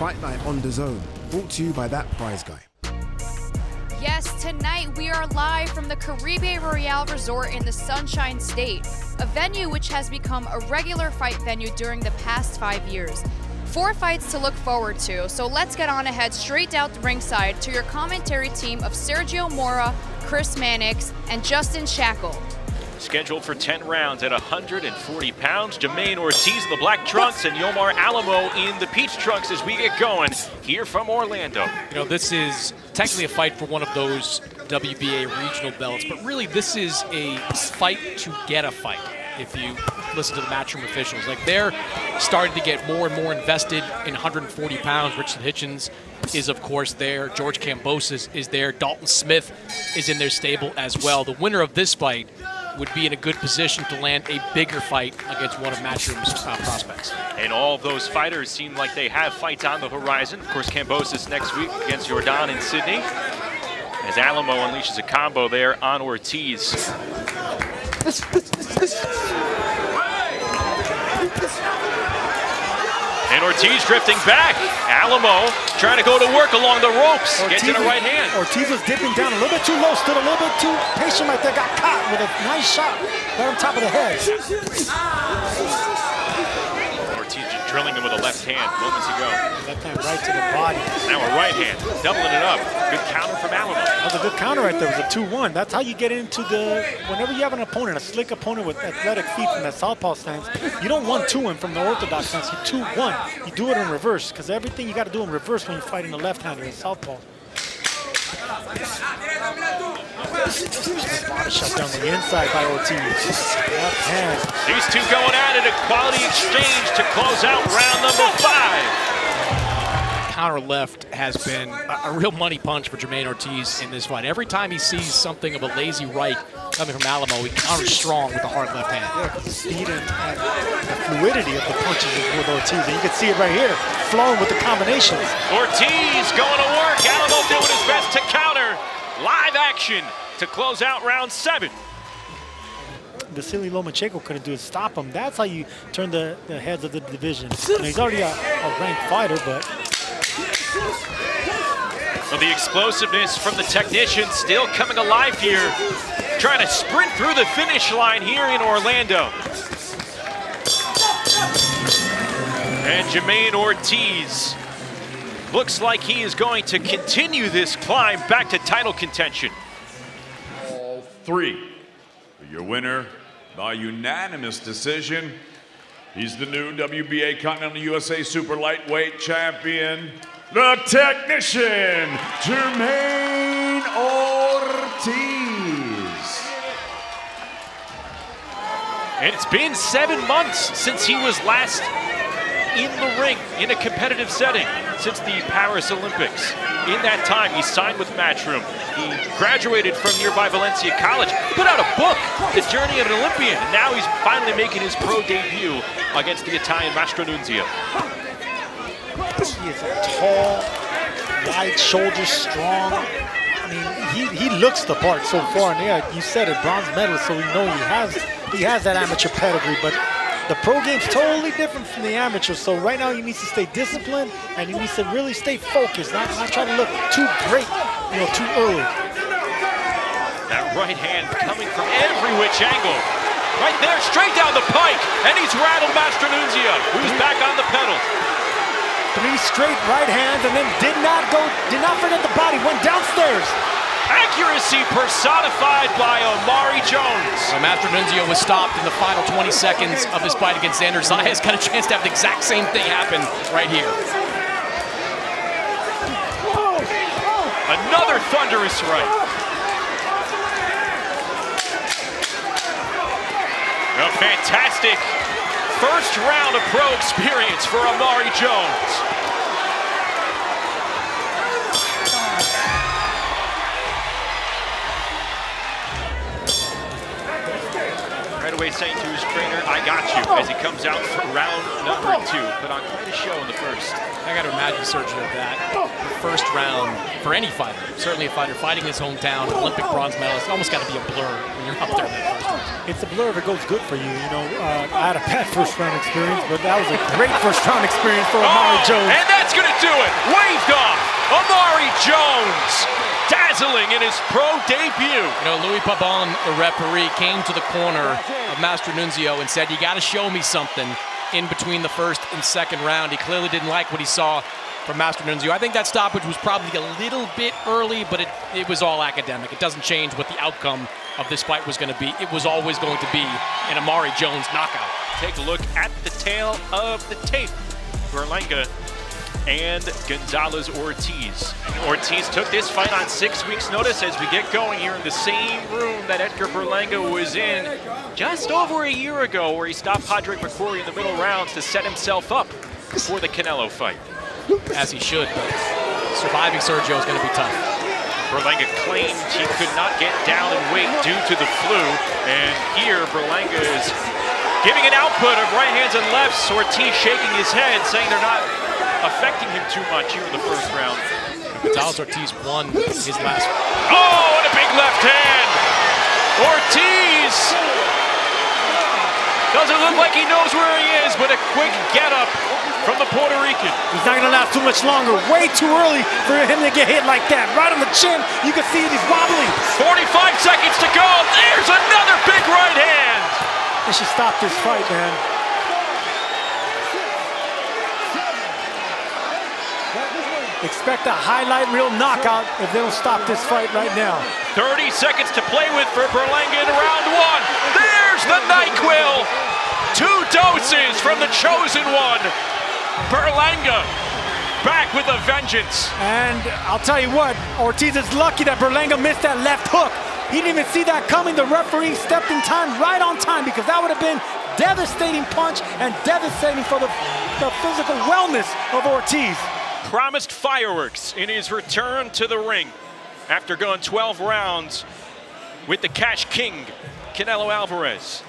Fight Night on DAZN, brought to you by that prize guy. Yes, tonight we are live from the Caribe Royale Resort in the Sunshine State, a venue which has become a regular fight venue during the past 5 years. 4 fights to look forward to, so let's get on ahead straight out the ringside to your commentary team of Sergio Mora, Chris Mannix, and Justin Shackle. Scheduled for 10 rounds at 140 pounds, Jermaine Ortiz in the black trunks and Yomar Alamo in the peach trunks as we get going here from Orlando. You know, this is technically a fight for one of those WBA regional belts, but really this is a fight to get a fight. If you listen to the matchroom officials, like they're starting to get more and more invested in 140 pounds. Richard Hitchens is, of course, there. George Kambosos is there. Dalton Smith is in their stable as well. The winner of this fight would be in a good position to land a bigger fight against one of Matchroom's prospects. And all of those fighters seem like they have fights on the horizon. Of course, Kambosos next week against Jordan in Sydney, as Alamo unleashes a combo there on Ortiz. And Ortiz drifting back. Alamo trying to go to work along the ropes. Gets in a right hand. Ortiz was dipping down a little bit too low, stood a little bit too patient right there, got caught with a nice shot right on top of the head. Ortiz just drilling him with a left hand moments ago. Left hand right to the body. Now a right hand, doubling it up. Good counter from Alamo. That was a good counter right there. It was a 2-1. That's how you get into the, whenever you have an opponent, a slick opponent with athletic feet from that southpaw stance, you don't 1-2 him from the orthodox stance, you 2-1. You do it in reverse, because everything you got to do in reverse when you're fighting a left-hander in southpaw. Body shot down the inside by Ortiz. Left hand. These two going at it, a quality exchange to close out round number 5. Counter left has been a real money punch for Jermaine Ortiz in this fight. Every time he sees something of a lazy right coming from Alamo, he counters strong with the hard left hand. Yeah, because the speed and the fluidity of the punches with Ortiz. And you can see it right here, flowing with the combinations. Ortiz going to work. Alamo doing his best to counter. Live action to close out round 7. Vasily Lomachenko couldn't do is stop him. That's how you turn the heads of the division. You know, he's already a ranked fighter, but... Well, the explosiveness from the technician still coming alive here. Trying to sprint through the finish line here in Orlando. And Jermaine Ortiz looks like he is going to continue this climb back to title contention. All 3. Your winner by unanimous decision. He's the new WBA Continental USA Super Lightweight Champion, the technician, Jermaine Ortiz. And it's been 7 months since he was last in the ring in a competitive setting since the Paris Olympics. In that time, he signed with Matchroom. He graduated from nearby Valencia College, put out a book, The Journey of an Olympian, and now he's finally making his pro debut against the Italian Mastronunzio. He is a tall, wide shoulder, strong. I mean, he looks the part so far. And yeah, you said it, bronze medalist, so we know he has that amateur pedigree. But the pro game's totally different from the amateur. So right now he needs to stay disciplined and he needs to really stay focused, not try to look too great, you know, too early. That right hand coming from every which angle. Right there, straight down the pike, and he's rattled Mastronunzio, who's back on the pedal. 3 straight right hands, and then did not forget the body, went downstairs. Accuracy personified by Omari Jones. Mastronunzio was stopped in the final 20 seconds of his fight against Xander Zayas. Got a chance to have the exact same thing happen right here. Another thunderous right. A fantastic first round of pro experience for Omari Jones. way saying to his trainer, I got you, as he comes out for round number 2. Put on quite a show in the first. I got to imagine, Sergio, that the first round for any fighter, certainly a fighter fighting his hometown, Olympic bronze medalist, almost got to be a blur when you're up there in that first round. It's a blur if it goes good for you. You know, I had a bad first round experience, but that was a great first round experience for Amari Jones. And that's going to do it. Waved off. Amari Jones, dazzling in his pro debut. You know, Louis Pabon, the referee, came to the corner of Master Nunzio and said, you got to show me something in between the first and second round. He clearly didn't like what he saw from Master Nunzio. I think that stoppage was probably a little bit early, but it was all academic. It doesn't change what the outcome of this fight was going to be. It was always going to be an Amari Jones knockout. Take a look at the tail of the tape. Berlanga and Gonzalez-Ortiz. And Ortiz took this fight on 6 weeks' notice as we get going here in the same room that Edgar Berlanga was in just over a year ago, where he stopped Padraig McCrory in the middle rounds to set himself up for the Canelo fight. As he should, but surviving Sergio is going to be tough. Berlanga claimed he could not get down in weight due to the flu, and here Berlanga is giving an output of right hands and lefts. Ortiz shaking his head, saying they're not affecting him too much here in the first round. Gonzalez-Ortiz won his last. Oh, and a big left hand! Ortiz doesn't look like he knows where he is, but a quick get up from the Puerto Rican. He's not going to last too much longer. Way too early for him to get hit like that. Right on the chin. You can see he's wobbling. 45 seconds to go. There's another big right hand. They should stop this fight, man. Expect a highlight reel knockout if they don't stop this fight right now. 30 seconds to play with for Berlanga in round 1. There's the NyQuil. 2 doses from the chosen one. Berlanga back with a vengeance. And I'll tell you what, Ortiz is lucky that Berlanga missed that left hook. He didn't even see that coming. The referee stepped in time, right on time, because that would have been devastating punch and devastating for the physical wellness of Ortiz. Promised fireworks in his return to the ring after going 12 rounds with the Cash King, Canelo Alvarez.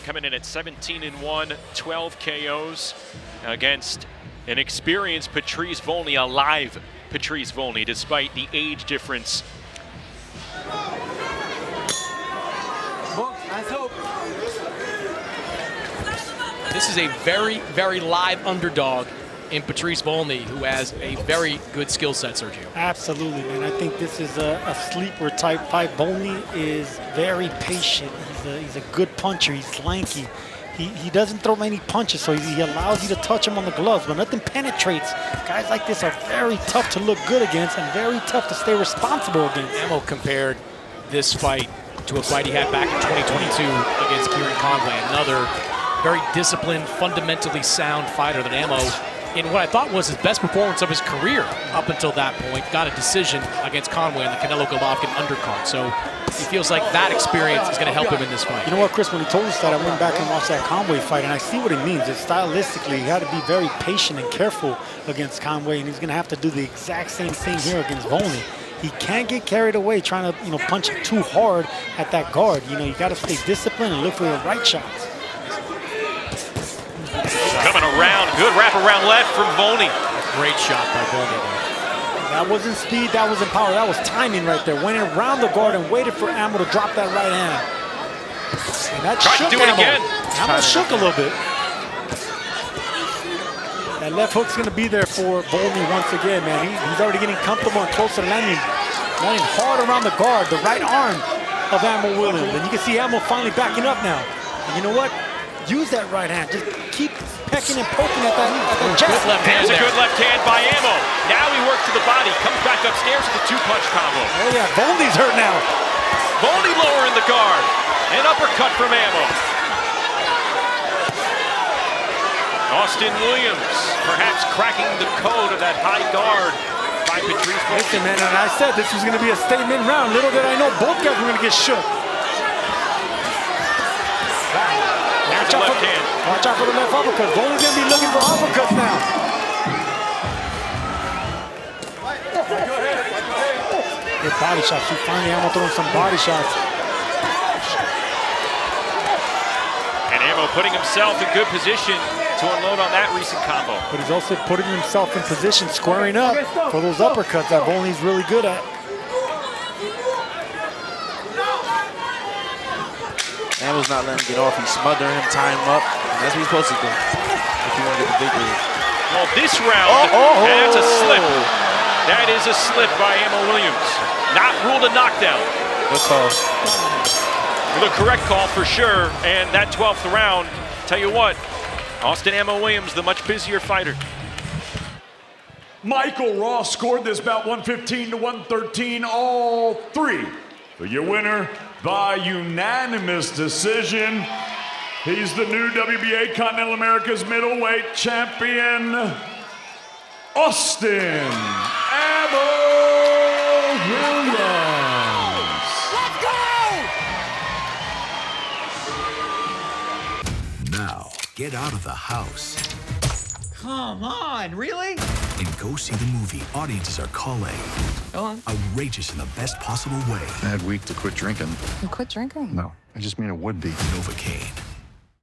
Coming in at 17-1, 12 KOs against an experienced Patrice Volny, a live Patrice Volny, despite the age difference. This is a very, very live underdog in Patrice Volny, who has a very good skill set, Sergio. Absolutely, man. I think this is a sleeper type fight. Volny is very patient. He's a good puncher. He's lanky. He doesn't throw many punches, so he allows you to touch him on the gloves, but nothing penetrates. Guys like this are very tough to look good against and very tough to stay responsible against. Ammo compared this fight to a fight he had back in 2022 against Kieran Conway, another very disciplined, fundamentally sound fighter that Ammo, in what I thought was his best performance of his career up until that point, got a decision against Conway on the Canelo Golovkin undercard. So he feels like that experience is going to help him in this fight. You know what, Chris, when he told us that, I went back and watched that Conway fight, and I see what it means. It's stylistically, he had to be very patient and careful against Conway, and he's going to have to do the exact same thing here against Volny. He can't get carried away trying to, punch too hard at that guard. You got to stay disciplined and look for the right shots. Coming around, good wraparound left from Volny. Great shot by Volny there. That wasn't speed, that wasn't power, that was timing right there. Went around the guard and waited for Ammo to drop that right hand. And that tried to do it again. Ammo shook a little bit. That left hook's gonna be there for Volny once again, man. He's already getting comfortable and close to landing hard around the guard, the right arm of Ammo Williams. And you can see Ammo finally backing up now. And you know what? Use that right hand. Just keep pecking and poking at that chest. There's a good left hand by Ammo. Now he works to the body, comes back upstairs with a 2-punch combo. Oh yeah, Volny's hurt now. Volny lowering the guard. An uppercut from Ammo. Austin Williams perhaps cracking the code of that high guard by Patrice Volny. Listen, man, and I said this was going to be a statement round. Little did I know both guys were going to get shook. Watch out for the left uppercut. Volny's going to be looking for uppercuts now. Good body shots. She finally Ammo throwing some body shots. Ammo putting himself in good position to unload on that recent combo. But he's also putting himself in position, squaring up for those uppercuts that Volny's really good at. Ammo's not letting him get off. He's smothering him, tying him up. That's what he's supposed to do if you want to get the victory. Well, this round, that's a slip. That is a slip by Ammo Williams. Not ruled a knockdown. Good call. The correct call for sure. And that 12th round, tell you what, Austin Ammo Williams, the much busier fighter. Michael Ross scored this bout 115 to 113, all three. For your winner by unanimous decision, he's the new WBA Continental America's middleweight champion, Austin Ammo Williams. Let's go! Now, get out of the house Come on, really? and go see the movie audiences are calling Go on. outrageous in the best possible way. Bad week to quit drinking. You quit drinking? No, I just mean it would be. Novocaine.